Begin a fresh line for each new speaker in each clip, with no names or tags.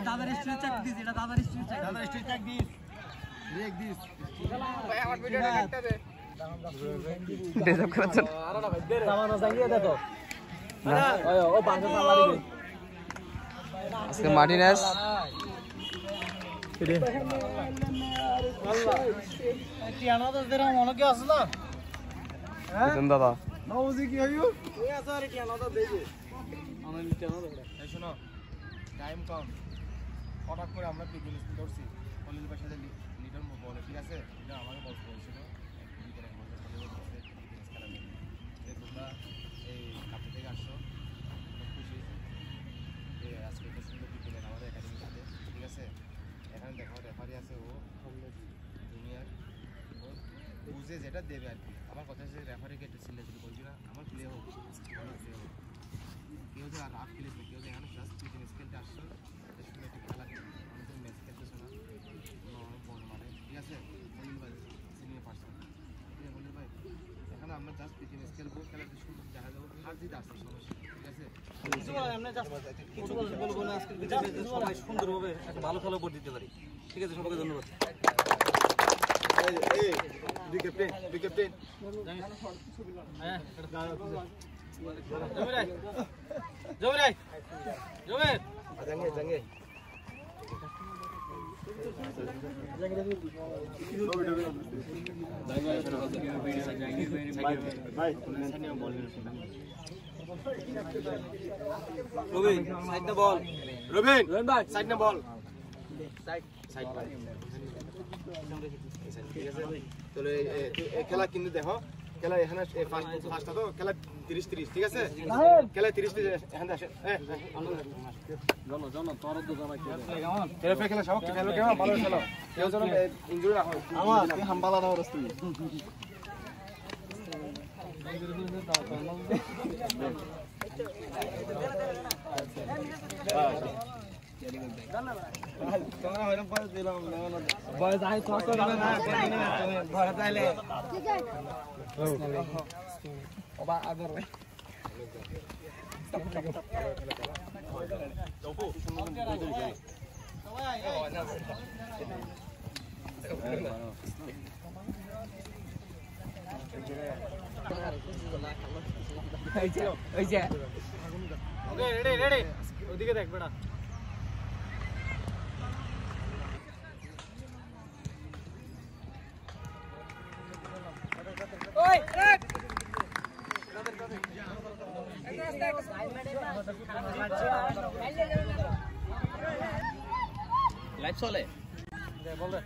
দাদার street check this, এটা দাদার স্ট্রিট চেক, দাদার street check this, break this ভাই, আমার ভিডিওটা দেখতে দে। দেব করছ আরে না ভাই, দে সামানা জাঙ্গিয়ে দে তো না, ও বাসা সামলাবি দে আজকে মার্টিনেস রে আল্লাহ টিয়ানো তো দেরা মনে কি আসলো হ্যাঁ দাদা নওজি কি হইও ওই আছে আরে টিয়ানো তো দেবে আমার টিয়ানো তো এই শুনো টাইম কম হঠাৎ করে আমরা পিকিং ধরছি কলেজের পাশে লিডার বলে ঠিক আছে এটা আমাকে বলছিল বিকেলে বলতে বলতে খেলা নেই এই তোমরা এই কাপড় থেকে আসছো খুশি এই আজকে তো সুন্দর বিকেলে আমাদের একাডেমির সাথে ঠিক আছে এখানে দেখো রেফারি আছে ও জুনিয়র ও বুঝে যেটা দেবে আর কি আমার কথা হচ্ছে রেফারিকে একটু সিলে দিতে বলছি না আমার প্লে হোক কেউ যে রাফ প্লে কেউ যে এখানে জাস্ট পিকিং স্কেলটা আসছো একটু খেলা অনেক ম্যাচ খেলতেছো না অনেক বড় মানে ঠিক আছে সিনিয়র পার্সন ঠিক আছে বলি ভাই এখানে আমরা জাস্ট পিকিং স্কেল বোর্ড খেলাতে শুরু দেখা যাবো হার জিত আসছে সমস্যা ঠিক আছে আমরা জাস্ট কিছু বলবো না আজকে সবাই সুন্দরভাবে একটা ভালো খেলা বোর্ড দিতে পারি ঠিক আছে সবাইকে ধন্যবাদ এই দুই ক্যাপ্টেন হ্যাঁ এটা দাও জমিরাই জাঙ্গে ভাই রবিন সাইড না বল রবিন ভাই সাইড না বল সাইড ভাই চলো এই খেলা কিন্তু দেখো খেলা এখানে ফার্স্টটা তো খেলা 30-30 ঠিক আছে খেলা 30 এখানে আসে জানো তোর তো জানা খেলা সব খেলো কেমন ভালো খেলো কেউ যেন ইনজুরি না হয় আমার তুই হামবালা না রস তুই তোমরা হয়রান করে দিলাম না বয়স আই তো না ঘরে তাইলে ঠিক আছে ওবা আদর রে রেডি ওদিকে দেখ বেটা ওই লাইভ চলে বল রে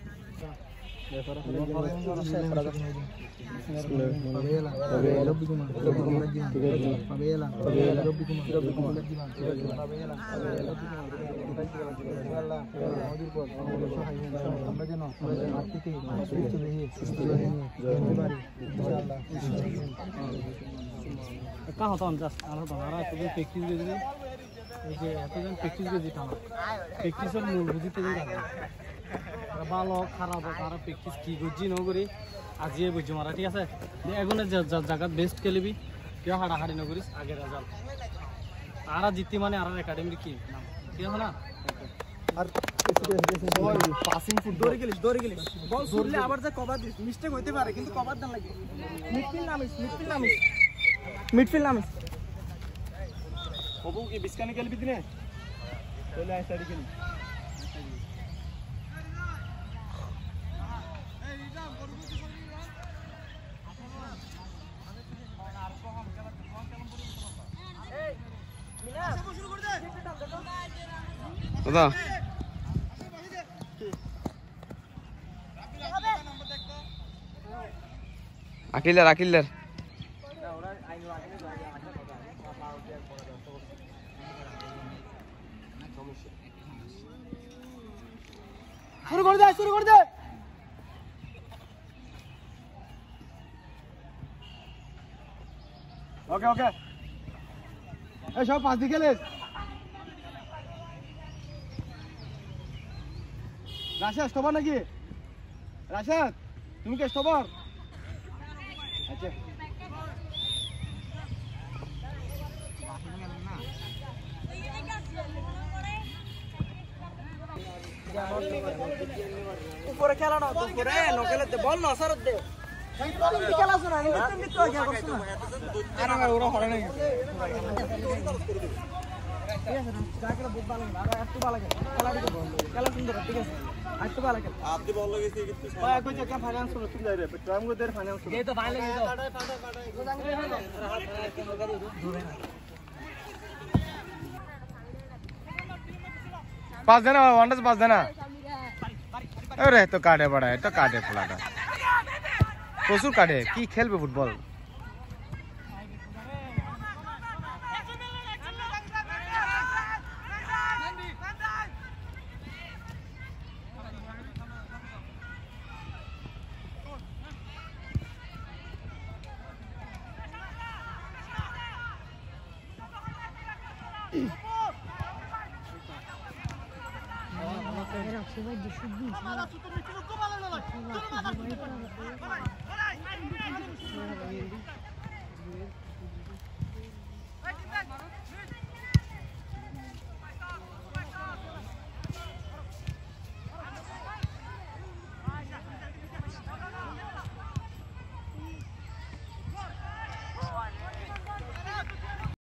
ভালো খারাপ আর প্র্যাকটিস কি করছি নকরি আজিয়ে বুঝছি মারা ঠিক আছে এগুলো জায়গাত বেস্ট খেলিবি কেউ হাড়াহাড়ি নকরিস আগে রেজাল্ট আর জিতি মানে আর একাডেমির কি নাম ঠিক আছে না আর পাসিং ফুট দৌড়ে গেলিস বল ছুটলে আবার যে কভার দিস মিস্টেক হইতে পারে কিন্তু কভার দেন লাগে মিডফিল্ড নামিস কবু কি বিস্কানি খেলবি দিনে চলে আয় সাইডে খেলি দাদা আকিলদার শুরু করে দে ওকে এই সব পাঁচ দিকে খেলিস রাশিদ স্টপার নাকি রাশিদ তুমি কি স্টপার আচ্ছা উপরে খেলা না তো উপরে নকেলে দে বল না সরত দে খেলা শোনা এই তুমি তো আগে করছ না আরে ওরা হরে নাই ঠিক আছে না জায়গাটা বহুত ভালো না আর একটু ভালো লাগে খেলা সুন্দর ঠিক আছে আর একটু ভালো লাগে আপনি বল লাগেছে কিন্তু ভাই কই যে ফাইনান্স হলো তুই যাই রে ট্রাম গো দের ফাইনান্স এই তো ভাই লাগে তো
पास देना वांडा से पास देना अरे तो काटे पड़ा है तो काटे फुलाटा प्रचुर काटे की खेलबे फुटबल